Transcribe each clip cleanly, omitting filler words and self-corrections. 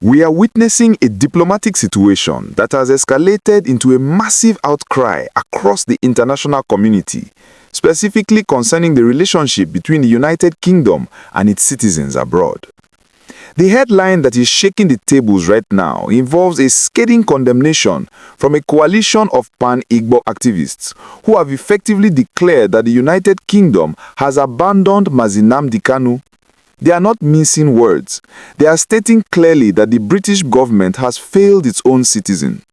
We are witnessing a diplomatic situation that has escalated into a massive outcry across the international community, specifically concerning the relationship between the United Kingdom and its citizens abroad. The headline that is shaking the tables right now involves a scathing condemnation from a coalition of Pan-Igbo activists who have effectively declared that the United Kingdom has abandoned Mazi Nnamdi Kanu. They are not mincing words. They are stating clearly that the British government has failed its own citizen.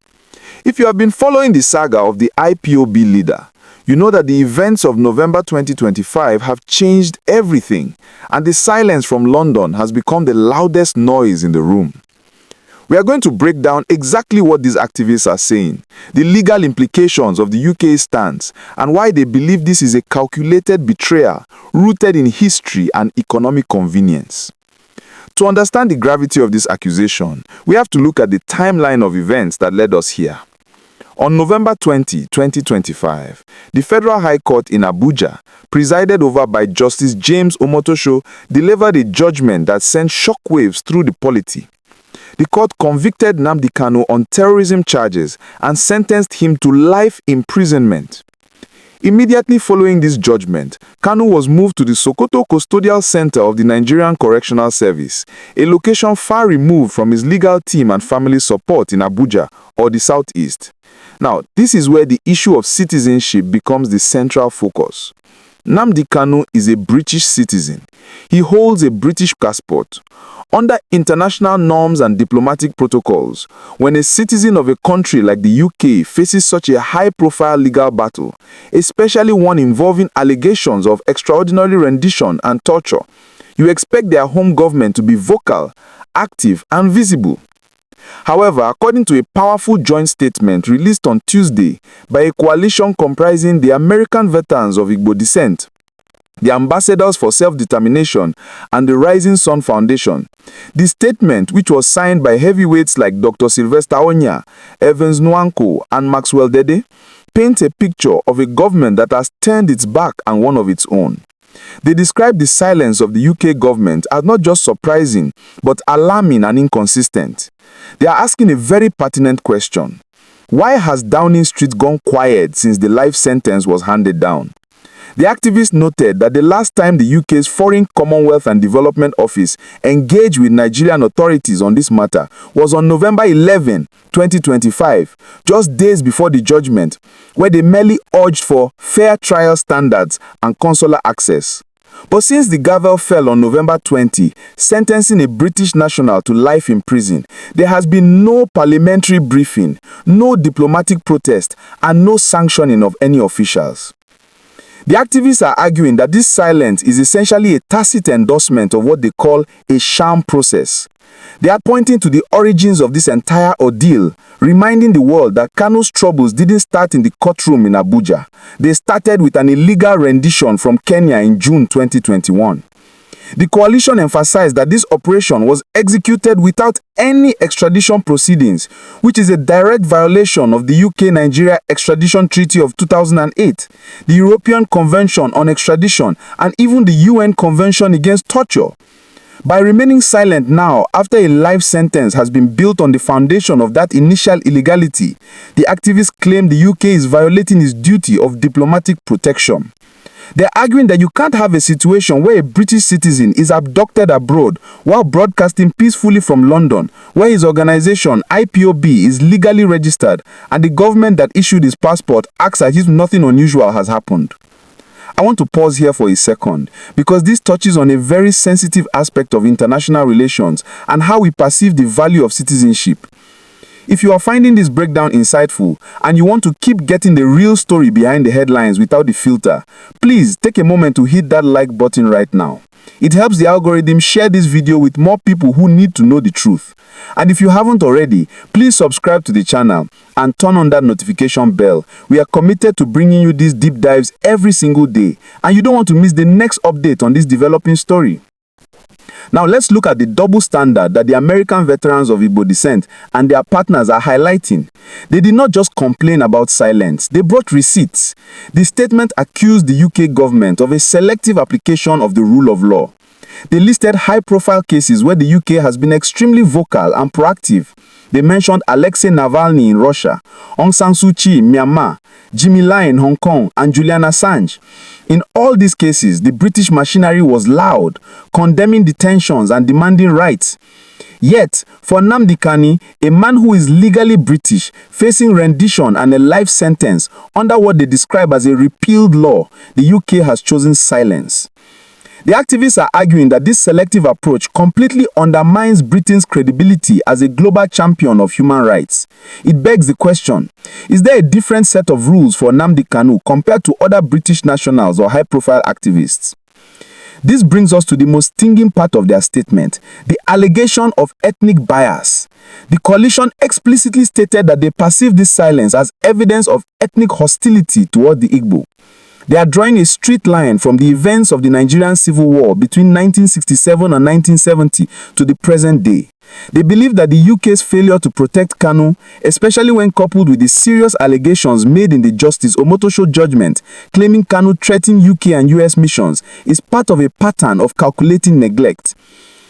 If you have been following the saga of the IPOB leader, you know that the events of November 2025 have changed everything, and the silence from London has become the loudest noise in the room. We are going to break down exactly what these activists are saying, the legal implications of the UK stance, and why they believe this is a calculated betrayal rooted in history and economic convenience. To understand the gravity of this accusation, we have to look at the timeline of events that led us here. On November 20, 2025, the Federal High Court in Abuja, presided over by Justice James Omotosho, delivered a judgment that sent shockwaves through the polity. The court convicted Nnamdi Kanu on terrorism charges and sentenced him to life imprisonment. Immediately following this judgment, Kanu was moved to the Sokoto Custodial Center of the Nigerian Correctional Service, a location far removed from his legal team and family support in Abuja or the Southeast. Now, this is where the issue of citizenship becomes the central focus. Nnamdi Kanu is a British citizen. He holds a British passport. Under international norms and diplomatic protocols, when a citizen of a country like the UK faces such a high-profile legal battle, especially one involving allegations of extraordinary rendition and torture, you expect their home government to be vocal, active, and visible. However, according to a powerful joint statement released on Tuesday by a coalition comprising the American veterans of Igbo descent, the Ambassadors for Self-Determination, and the Rising Sun Foundation, the statement, which was signed by heavyweights like Dr. Sylvester Onyia, Evans Nwanko, and Maxwell Dede, paints a picture of a government that has turned its back on one of its own. They describe the silence of the UK government as not just surprising, but alarming and inconsistent. They are asking a very pertinent question. Why has Downing Street gone quiet since the life sentence was handed down? The activists noted that the last time the UK's Foreign Commonwealth and Development Office engaged with Nigerian authorities on this matter was on November 11, 2025, just days before the judgment, where they merely urged for fair trial standards and consular access. But since the gavel fell on November 20, sentencing a British national to life in prison, there has been no parliamentary briefing, no diplomatic protest, and no sanctioning of any officials. The activists are arguing that this silence is essentially a tacit endorsement of what they call a sham process. They are pointing to the origins of this entire ordeal, reminding the world that Kanu's troubles didn't start in the courtroom in Abuja. They started with an illegal rendition from Kenya in June 2021. The coalition emphasized that this operation was executed without any extradition proceedings, which is a direct violation of the UK-Nigeria Extradition Treaty of 2008, the European Convention on Extradition, and even the UN Convention Against Torture. By remaining silent now, after a life sentence has been built on the foundation of that initial illegality, the activists claim the UK is violating its duty of diplomatic protection. They're arguing that you can't have a situation where a British citizen is abducted abroad while broadcasting peacefully from London, where his organization, IPOB, is legally registered, and the government that issued his passport acts as if nothing unusual has happened. I want to pause here for a second, because this touches on a very sensitive aspect of international relations and how we perceive the value of citizenship. If you are finding this breakdown insightful and you want to keep getting the real story behind the headlines without the filter, please take a moment to hit that like button right now. It helps the algorithm share this video with more people who need to know the truth. And if you haven't already, please subscribe to the channel and turn on that notification bell. We are committed to bringing you these deep dives every single day, and you don't want to miss the next update on this developing story. Now let's look at the double standard that the American veterans of Igbo descent and their partners are highlighting. They did not just complain about silence, they brought receipts. The statement accused the UK government of a selective application of the rule of law. They listed high-profile cases where the UK has been extremely vocal and proactive. They mentioned Alexei Navalny in Russia, Aung San Suu Kyi in Myanmar, Jimmy Lai in Hong Kong, and Julian Assange. In all these cases, the British machinery was loud, condemning detentions and demanding rights. Yet, for Nnamdi Kanu, a man who is legally British, facing rendition and a life sentence under what they describe as a repealed law, the UK has chosen silence. The activists are arguing that this selective approach completely undermines Britain's credibility as a global champion of human rights. It begs the question, is there a different set of rules for Nnamdi Kanu compared to other British nationals or high-profile activists? This brings us to the most stinging part of their statement, the allegation of ethnic bias. The coalition explicitly stated that they perceive this silence as evidence of ethnic hostility toward the Igbo. They are drawing a straight line from the events of the Nigerian Civil War between 1967 and 1970 to the present day. They believe that the UK's failure to protect Kanu, especially when coupled with the serious allegations made in the Justice Omotosho judgment claiming Kanu threatened UK and US missions, is part of a pattern of calculating neglect.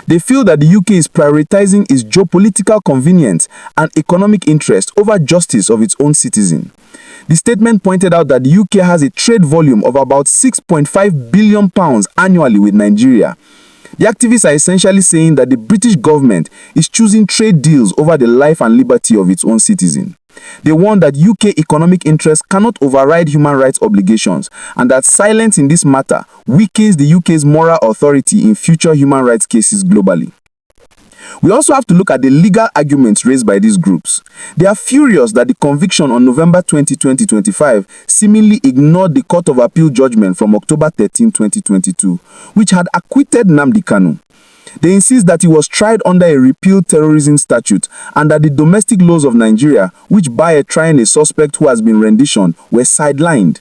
They feel that the UK is prioritizing its geopolitical convenience and economic interest over justice of its own citizens. The statement pointed out that the UK has a trade volume of about £6.5 billion annually with Nigeria. The activists are essentially saying that the British government is choosing trade deals over the life and liberty of its own citizens. They warn that UK economic interests cannot override human rights obligations and that silence in this matter weakens the UK's moral authority in future human rights cases globally. We also have to look at the legal arguments raised by these groups. They are furious that the conviction on November 20, 2025 seemingly ignored the Court of Appeal judgment from October 13, 2022, which had acquitted Nnamdi Kanu. They insist that he was tried under a repealed terrorism statute and that the domestic laws of Nigeria, which bar trying a suspect who has been renditioned, were sidelined.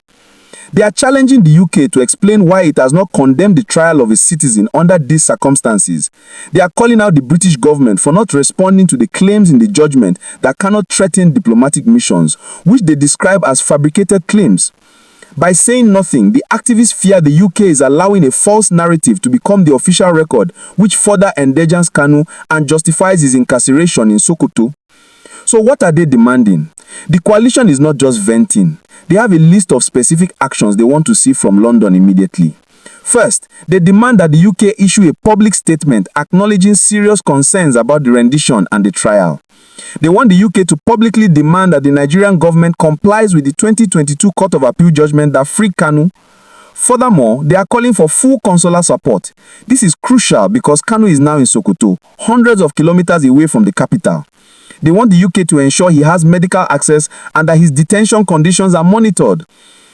They are challenging the UK to explain why it has not condemned the trial of a citizen under these circumstances. They are calling out the British government for not responding to the claims in the judgment that cannot threaten diplomatic missions, which they describe as fabricated claims. By saying nothing, the activists fear the UK is allowing a false narrative to become the official record, which further endangers Kanu and justifies his incarceration in Sokoto. So what are they demanding? The coalition is not just venting. They have a list of specific actions they want to see from London immediately. First, they demand that the UK issue a public statement acknowledging serious concerns about the rendition and the trial. They want the UK to publicly demand that the Nigerian government complies with the 2022 Court of Appeal judgment that freed Kanu. Furthermore, they are calling for full consular support. This is crucial because Kanu is now in Sokoto, hundreds of kilometers away from the capital. They want the UK to ensure he has medical access and that his detention conditions are monitored.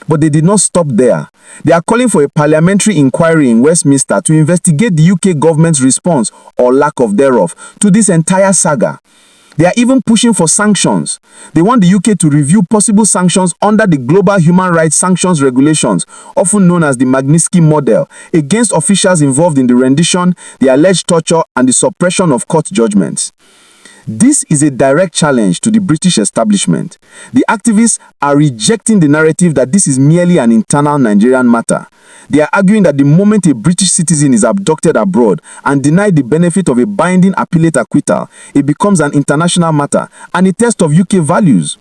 But they did not stop there. They are calling for a parliamentary inquiry in Westminster to investigate the UK government's response, or lack of thereof, to this entire saga. They are even pushing for sanctions. They want the UK to review possible sanctions under the Global Human Rights Sanctions Regulations, often known as the Magnitsky Model, against officials involved in the rendition, the alleged torture, and the suppression of court judgments. This is a direct challenge to the British establishment. The activists are rejecting the narrative that this is merely an internal Nigerian matter. They are arguing that the moment a British citizen is abducted abroad and denied the benefit of a binding appellate acquittal, it becomes an international matter and a test of UK values.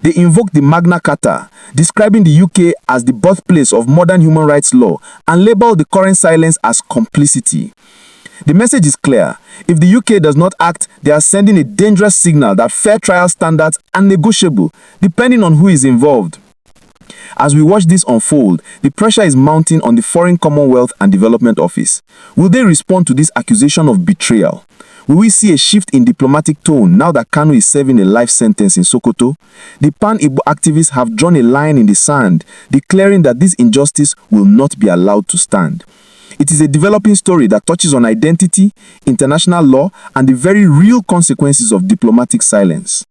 They invoke the Magna Carta, describing the UK as the birthplace of modern human rights law, and label the current silence as complicity. The message is clear. If the UK does not act, they are sending a dangerous signal that fair trial standards are negotiable, depending on who is involved. As we watch this unfold, the pressure is mounting on the Foreign Commonwealth and Development Office. Will they respond to this accusation of betrayal? Will we see a shift in diplomatic tone now that Kanu is serving a life sentence in Sokoto? The Pan-Igbo activists have drawn a line in the sand, declaring that this injustice will not be allowed to stand. It is a developing story that touches on identity, international law, and the very real consequences of diplomatic silence.